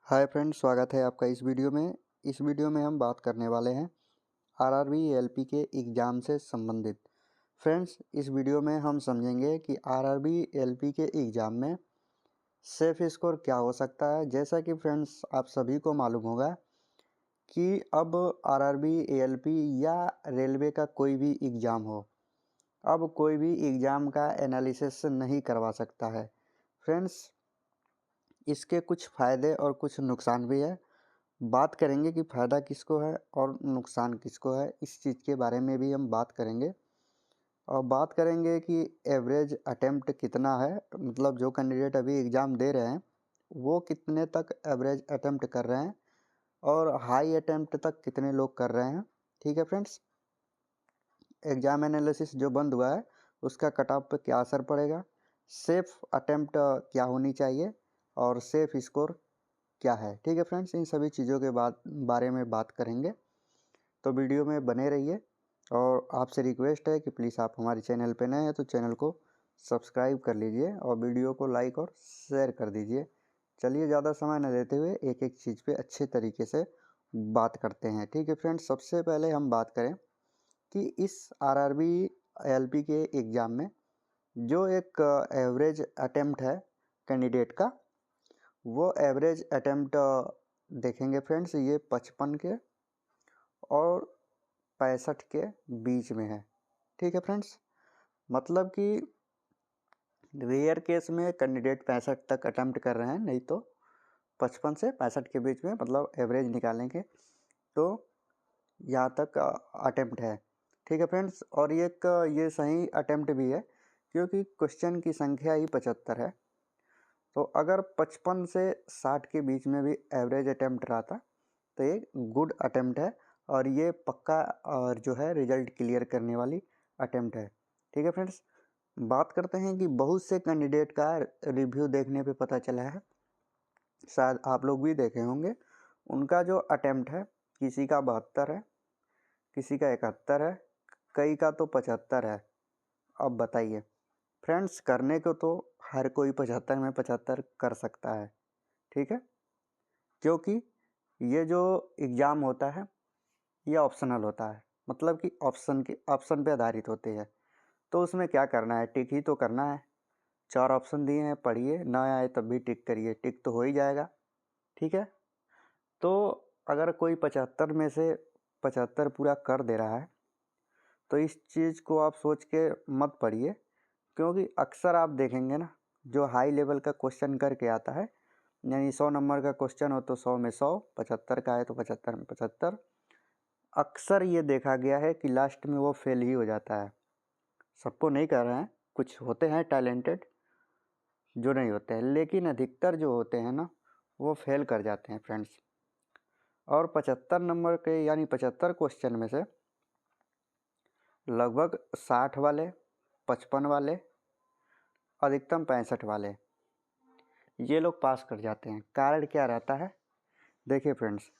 Hi friends, स्वागत है आपका इस वीडियो में। इस वीडियो में हम बात करने वाले हैं आरआरबी एएलपी के एग्ज़ाम से संबंधित। फ्रेंड्स, इस वीडियो में हम समझेंगे कि आरआरबी एएलपी के एग्ज़ाम में सेफ स्कोर क्या हो सकता है। जैसा कि फ्रेंड्स आप सभी को मालूम होगा कि अब आरआरबी एएलपी या रेलवे का कोई भी एग्ज़ाम हो, अब कोई भी एग्ज़ाम का एनालिसिस नहीं करवा सकता है। फ्रेंड्स, इसके कुछ फ़ायदे और कुछ नुकसान भी है। बात करेंगे कि फ़ायदा किसको है और नुकसान किसको है, इस चीज़ के बारे में भी हम बात करेंगे। और बात करेंगे कि एवरेज अटेम्प्ट कितना है, मतलब जो कैंडिडेट अभी एग्ज़ाम दे रहे हैं वो कितने तक एवरेज अटेम्प्ट कर रहे हैं और हाई अटेम्प्ट तक कितने लोग कर रहे हैं। ठीक है फ्रेंड्स, एग्ज़ाम एनालिसिस जो बंद हुआ है उसका कट ऑफ पे क्या असर पड़ेगा, सेफ़ अटेम्प्ट क्या होनी चाहिए और सेफ़ स्कोर क्या है। ठीक है फ्रेंड्स, इन सभी चीज़ों के बारे में बात करेंगे, तो वीडियो में बने रहिए। और आपसे रिक्वेस्ट है कि प्लीज़ आप हमारे चैनल पे नए हैं तो चैनल को सब्सक्राइब कर लीजिए और वीडियो को लाइक और शेयर कर दीजिए। चलिए, ज़्यादा समय न लेते हुए एक एक चीज़ पे अच्छे तरीके से बात करते हैं। ठीक है फ्रेंड्स, सबसे पहले हम बात करें कि इस आरआरबी एएलपी के एग्ज़ाम में जो एक एवरेज अटेम्प्ट है कैंडिडेट का, वो एवरेज अटेम्प्ट देखेंगे फ्रेंड्स, ये 55 के और 65 के बीच में है। ठीक है फ्रेंड्स, मतलब कि रेयर केस में कैंडिडेट 65 तक अटेम्प्ट कर रहे हैं, नहीं तो 55 से 65 के बीच में, मतलब एवरेज निकालेंगे तो यहाँ तक अटेम्प्ट है। ठीक है फ्रेंड्स, और ये सही अटेम्प्ट भी है क्योंकि क्वेश्चन की संख्या ही 75 है। तो अगर 55 से 60 के बीच में भी एवरेज अटेम्प्ट रहा था तो ये गुड अटेम्प्ट है और ये पक्का और जो है रिजल्ट क्लियर करने वाली अटेम्प्ट है। ठीक है फ्रेंड्स, बात करते हैं कि बहुत से कैंडिडेट का रिव्यू देखने पे पता चला है, शायद आप लोग भी देखे होंगे, उनका जो अटेम्प्ट है किसी का 72 है, किसी का 71 है, कई का तो 75 है। अब बताइए फ्रेंड्स, करने को तो हर कोई 75 में 75 कर सकता है। ठीक है, क्योंकि ये जो एग्ज़ाम होता है ये ऑप्शनल होता है, मतलब कि ऑप्शन पे आधारित होते हैं। तो उसमें क्या करना है, टिक ही तो करना है। 4 ऑप्शन दिए हैं, पढ़िए, ना आए तब भी टिक करिए, टिक तो हो ही जाएगा। ठीक है, तो अगर कोई 75 में से 75 पूरा कर दे रहा है तो इस चीज़ को आप सोच के मत पढ़िए, क्योंकि अक्सर आप देखेंगे ना, जो हाई लेवल का क्वेश्चन करके आता है, यानी 100 नंबर का क्वेश्चन हो तो 100 में 100, 75 का है तो 75 में 75, अक्सर ये देखा गया है कि लास्ट में वो फेल ही हो जाता है। सबको नहीं कर रहे हैं, कुछ होते हैं टैलेंटेड जो नहीं होते हैं, लेकिन अधिकतर जो होते हैं ना वो फेल कर जाते हैं फ्रेंड्स। और 75 नंबर के यानी 75 क्वेश्चन में से लगभग 60 वाले, 55 वाले, अधिकतम 65 वाले, ये लोग पास कर जाते हैं। कारण क्या रहता है, देखिए फ्रेंड्स,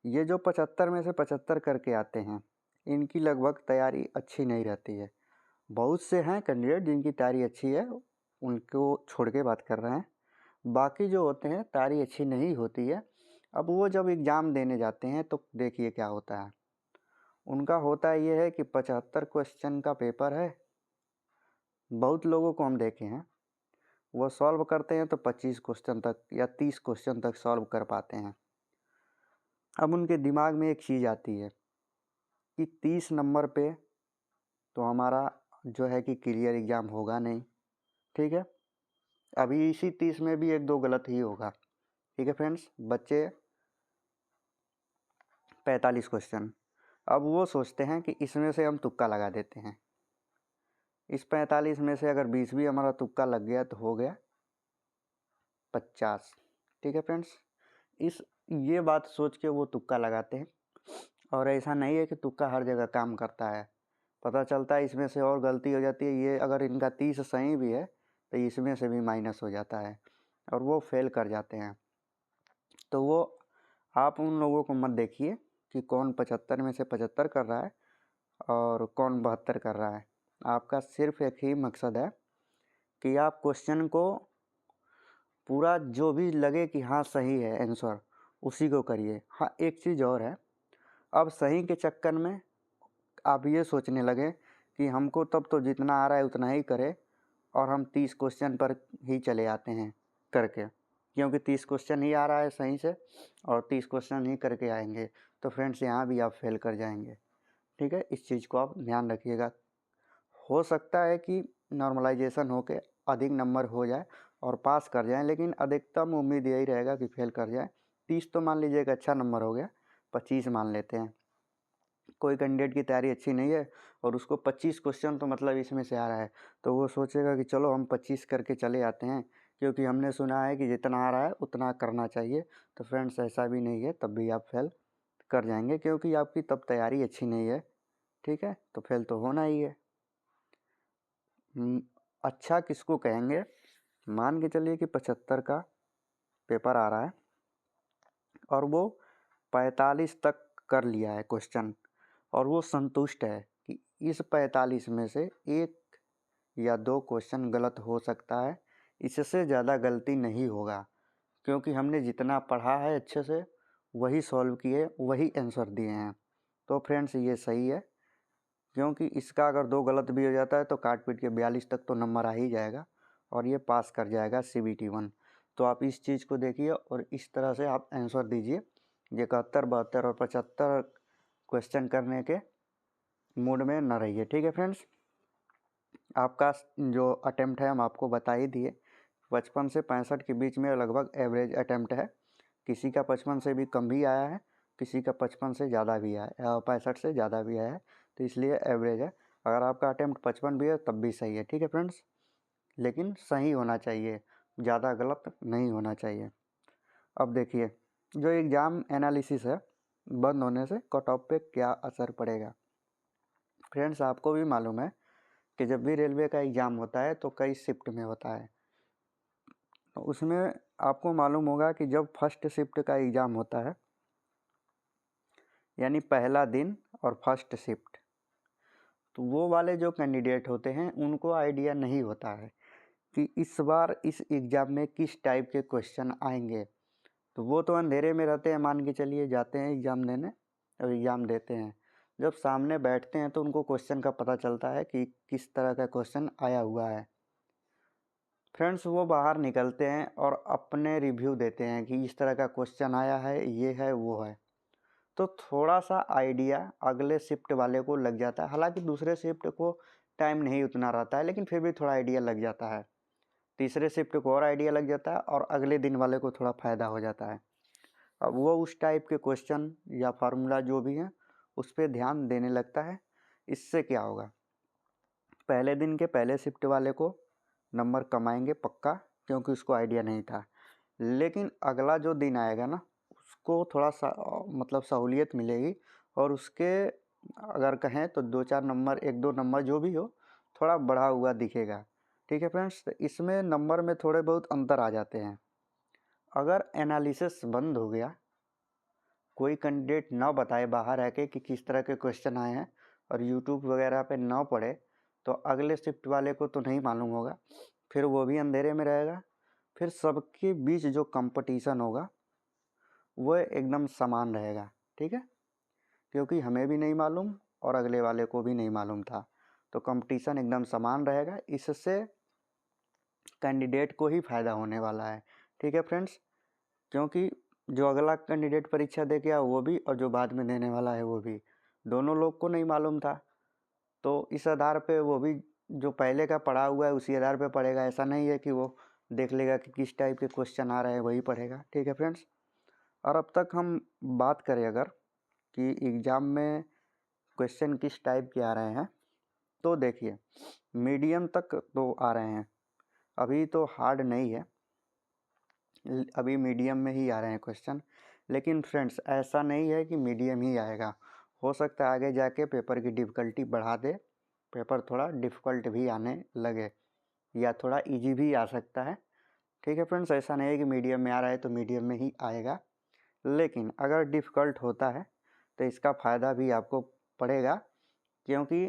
ये जो 75 में से 75 करके आते हैं इनकी लगभग तैयारी अच्छी नहीं रहती है। बहुत से हैं कैंडिडेट जिनकी तैयारी अच्छी है, उनको छोड़ के बात कर रहे हैं। बाकी जो होते हैं तैयारी अच्छी नहीं होती है, अब वो जब एग्ज़ाम देने जाते हैं तो देखिए क्या होता है। उनका होता ये है कि 75 क्वेश्चन का पेपर है, बहुत लोगों को हम देखे हैं वो सॉल्व करते हैं तो 25 क्वेश्चन तक या 30 क्वेश्चन तक सॉल्व कर पाते हैं। अब उनके दिमाग में एक चीज़ आती है कि 30 नंबर पे तो हमारा जो है कि क्लियर एग्ज़ाम होगा नहीं। ठीक है, अभी इसी 30 में भी एक दो गलत ही होगा। ठीक है फ्रेंड्स, बच्चे 45 क्वेश्चन, अब वो सोचते हैं कि इसमें से हम तुक्का लगा देते हैं, इस 45 में से अगर 20 भी हमारा तुक्का लग गया तो हो गया 50। ठीक है फ्रेंड्स, ये बात सोच के वो तुक्का लगाते हैं। और ऐसा नहीं है कि तुक्का हर जगह काम करता है, पता चलता है इसमें से और गलती हो जाती है, ये अगर इनका 30 सही भी है तो इसमें से भी माइनस हो जाता है और वो फेल कर जाते हैं। तो वो आप उन लोगों को मत देखिए कि कौन 75 में से 75 कर रहा है और कौन 72 कर रहा है। आपका सिर्फ एक ही मकसद है कि आप क्वेश्चन को पूरा जो भी लगे कि हाँ सही है आंसर, उसी को करिए। हाँ, एक चीज़ और है, अब सही के चक्कर में आप ये सोचने लगे कि हमको तब तो जितना आ रहा है उतना ही करें, और हम 30 क्वेश्चन पर ही चले आते हैं करके, क्योंकि 30 क्वेश्चन ही आ रहा है सही से और 30 क्वेश्चन ही करके आएंगे, तो फ्रेंड्स यहाँ भी आप फेल कर जाएंगे। ठीक है, इस चीज़ को आप ध्यान रखिएगा। हो सकता है कि नॉर्मलाइजेशन होके अधिक नंबर हो जाए और पास कर जाएं, लेकिन अधिकतम उम्मीद यही रहेगा कि फेल कर जाए। 30 तो मान लीजिए एक अच्छा नंबर हो गया, 25 मान लेते हैं। कोई कैंडिडेट की तैयारी अच्छी नहीं है और उसको 25 क्वेश्चन तो मतलब इसमें से आ रहा है, तो वो सोचेगा कि चलो हम 25 करके चले आते हैं, क्योंकि हमने सुना है कि जितना आ रहा है उतना करना चाहिए। तो फ्रेंड्स ऐसा भी नहीं है, तब भी आप फेल कर जाएंगे, क्योंकि आपकी तब तैयारी अच्छी नहीं है। ठीक है, तो फेल तो होना ही है। अच्छा किसको कहेंगे, मान के चलिए कि 75 का पेपर आ रहा है और वो 45 तक कर लिया है क्वेश्चन, और वो संतुष्ट है कि इस 45 में से 1 या 2 क्वेश्चन गलत हो सकता है, इससे ज़्यादा गलती नहीं होगा, क्योंकि हमने जितना पढ़ा है अच्छे से वही सॉल्व किए, वही आंसर दिए हैं। तो फ्रेंड्स ये सही है, क्योंकि इसका अगर 2 गलत भी हो जाता है तो काट पीट के 42 तक तो नंबर आ ही जाएगा और ये पास कर जाएगा CBT 1। तो आप इस चीज़ को देखिए और इस तरह से आप आंसर दीजिए। 71, 72 और 75 क्वेश्चन करने के मूड में न रहिए। ठीक है फ्रेंड्स, आपका जो अटेम्प्ट है हम आपको बता ही दिए, 55 से 65 के बीच में लगभग एवरेज अटेम्प्ट है। किसी का 55 से भी कम भी आया है, किसी का 55 से ज़्यादा भी आया है, 65 से ज़्यादा भी आया है, तो इसलिए एवरेज है। अगर आपका अटेम्प्ट 55 भी है तब भी सही है। ठीक है फ्रेंड्स, लेकिन सही होना चाहिए, ज़्यादा गलत नहीं होना चाहिए। अब देखिए, जो एग्ज़ाम एनालिसिस है बंद होने से कट ऑफ पे क्या असर पड़ेगा। फ्रेंड्स आपको भी मालूम है कि जब भी रेलवे का एग्ज़ाम होता है तो कई शिफ्ट में होता है, तो उसमें आपको मालूम होगा कि जब फर्स्ट शिफ्ट का एग्ज़ाम होता है, यानी पहला दिन और फर्स्ट शिफ्ट, तो वो वाले जो कैंडिडेट होते हैं उनको आइडिया नहीं होता है कि इस बार इस एग्ज़ाम में किस टाइप के क्वेश्चन आएंगे। तो वो तो अंधेरे में रहते हैं, मान के चलिए जाते हैं एग्ज़ाम देने और एग्ज़ाम देते हैं। जब सामने बैठते हैं तो उनको क्वेश्चन का पता चलता है कि किस तरह का क्वेश्चन आया हुआ है। फ्रेंड्स वो बाहर निकलते हैं और अपने रिव्यू देते हैं कि इस तरह का क्वेश्चन आया है, ये है, वो है। तो थोड़ा सा आइडिया अगले शिफ्ट वाले को लग जाता है, हालांकि दूसरे शिफ्ट को टाइम नहीं उतना रहता है, लेकिन फिर भी थोड़ा आइडिया लग जाता है। तीसरे शिफ्ट को और आइडिया लग जाता है और अगले दिन वाले को थोड़ा फ़ायदा हो जाता है। अब वो उस टाइप के क्वेश्चन या फार्मूला जो भी हैं उस पर ध्यान देने लगता है। इससे क्या होगा, पहले दिन के पहले शिफ्ट वाले को नंबर कमाएंगे पक्का, क्योंकि उसको आइडिया नहीं था। लेकिन अगला जो दिन आएगा ना, उसको थोड़ा सा मतलब सहूलियत मिलेगी, और उसके अगर कहें तो 2-4 नंबर, 1-2 नंबर जो भी हो, थोड़ा बढ़ा हुआ दिखेगा। ठीक है फ्रेंड्स, तो इसमें नंबर में थोड़े बहुत अंतर आ जाते हैं। अगर एनालिसिस बंद हो गया, कोई कैंडिडेट ना बताए बाहर आके कि किस तरह के क्वेश्चन आए हैं और यूट्यूब वगैरह पे ना पढ़े, तो अगले शिफ्ट वाले को तो नहीं मालूम होगा, फिर वो भी अंधेरे में रहेगा। फिर सबके बीच जो कंपटीशन होगा वो एकदम समान रहेगा। ठीक है, क्योंकि हमें भी नहीं मालूम और अगले वाले को भी नहीं मालूम था, तो कंपटीशन एकदम समान रहेगा। इससे कैंडिडेट को ही फ़ायदा होने वाला है। ठीक है फ्रेंड्स, क्योंकि जो अगला कैंडिडेट परीक्षा दे के आया वो भी, और जो बाद में देने वाला है वो भी, दोनों लोग को नहीं मालूम था। तो इस आधार पे वो भी जो पहले का पढ़ा हुआ है उसी आधार पे पढ़ेगा। ऐसा नहीं है कि वो देख लेगा कि किस टाइप के क्वेश्चन आ रहे हैं वही पढ़ेगा। ठीक है फ्रेंड्स, और अब तक हम बात करें अगर कि एग्ज़ाम में क्वेश्चन किस टाइप के आ रहे हैं, तो देखिए मीडियम तक तो आ रहे हैं, अभी तो हार्ड नहीं है, अभी मीडियम में ही आ रहे हैं क्वेश्चन। लेकिन फ्रेंड्स ऐसा नहीं है कि मीडियम ही आएगा, हो सकता है आगे जाके पेपर की डिफ़िकल्टी बढ़ा दे, पेपर थोड़ा डिफ़िकल्ट भी आने लगे या थोड़ा इजी भी आ सकता है। ठीक है फ्रेंड्स, ऐसा नहीं है कि मीडियम में आ रहा है तो मीडियम में ही आएगा, लेकिन अगर डिफ़िकल्ट होता है तो इसका फ़ायदा भी आपको पड़ेगा, क्योंकि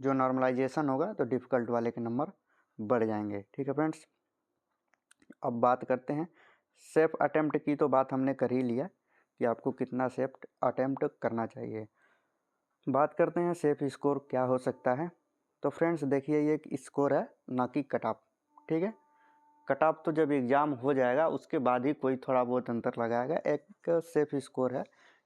जो नॉर्मलाइजेशन होगा तो डिफ़िकल्ट वाले के नंबर बढ़ जाएंगे। ठीक है फ्रेंड्स, अब बात करते हैं सेफ अटेम्प्ट की तो बात हमने कर ही लिया कि आपको कितना सेफ अटेम्प्ट करना चाहिए। बात करते हैं सेफ स्कोर क्या हो सकता है। तो फ्रेंड्स देखिए, ये एक स्कोर है ना कि कट ऑफ। ठीक है, कट ऑफ तो जब एग्ज़ाम हो जाएगा उसके बाद ही कोई थोड़ा बहुत अंतर लगाएगा। एक सेफ स्कोर है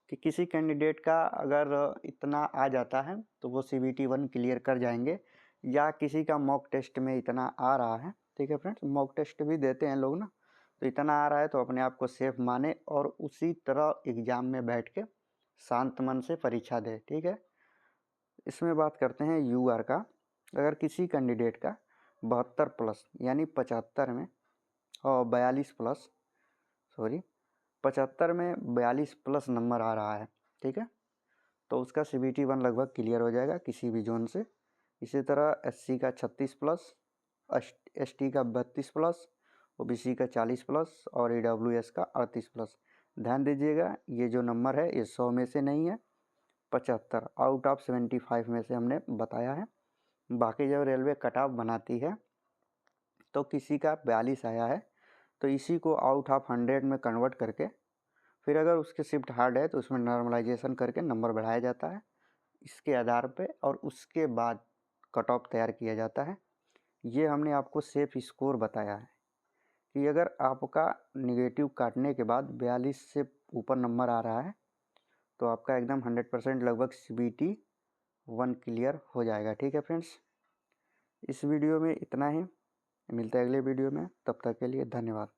कि किसी कैंडिडेट का अगर इतना आ जाता है तो वो CBT 1 क्लियर कर जाएंगे, या किसी का मॉक टेस्ट में इतना आ रहा है। ठीक है फ्रेंड्स, मॉक टेस्ट भी देते हैं लोग ना, तो इतना आ रहा है तो अपने आप को सेफ माने और उसी तरह एग्ज़ाम में बैठ के शांत मन से परीक्षा दे। ठीक है, इसमें बात करते हैं UR का। अगर किसी कैंडिडेट का 72 प्लस यानी 75 में और 42 प्लस, सॉरी 75 में 42 प्लस नंबर आ रहा है, ठीक है, तो उसका CBT 1 लगभग क्लियर हो जाएगा किसी भी जोन से। इसी तरह SC का 36 प्लस, ST का 32 प्लस, OBC का 40 प्लस और EWS का 38 प्लस। ध्यान दीजिएगा, ये जो नंबर है ये 100 में से नहीं है, 75 आउट ऑफ 75 में से हमने बताया है। बाकी जब रेलवे कट ऑफ बनाती है तो किसी का 42 आया है तो इसी को आउट ऑफ 100 में कन्वर्ट करके फिर अगर उसके शिफ्ट हार्ड है तो उसमें नॉर्मलाइजेशन करके नंबर बढ़ाया जाता है इसके आधार पे, और उसके बाद कट ऑफ तैयार किया जाता है। ये हमने आपको सेफ स्कोर बताया है कि अगर आपका निगेटिव काटने के बाद 42 से ऊपर नंबर आ रहा है तो आपका एकदम 100% लगभग CBT 1 क्लियर हो जाएगा। ठीक है फ्रेंड्स, इस वीडियो में इतना ही, मिलते हैं अगले वीडियो में, तब तक के लिए धन्यवाद।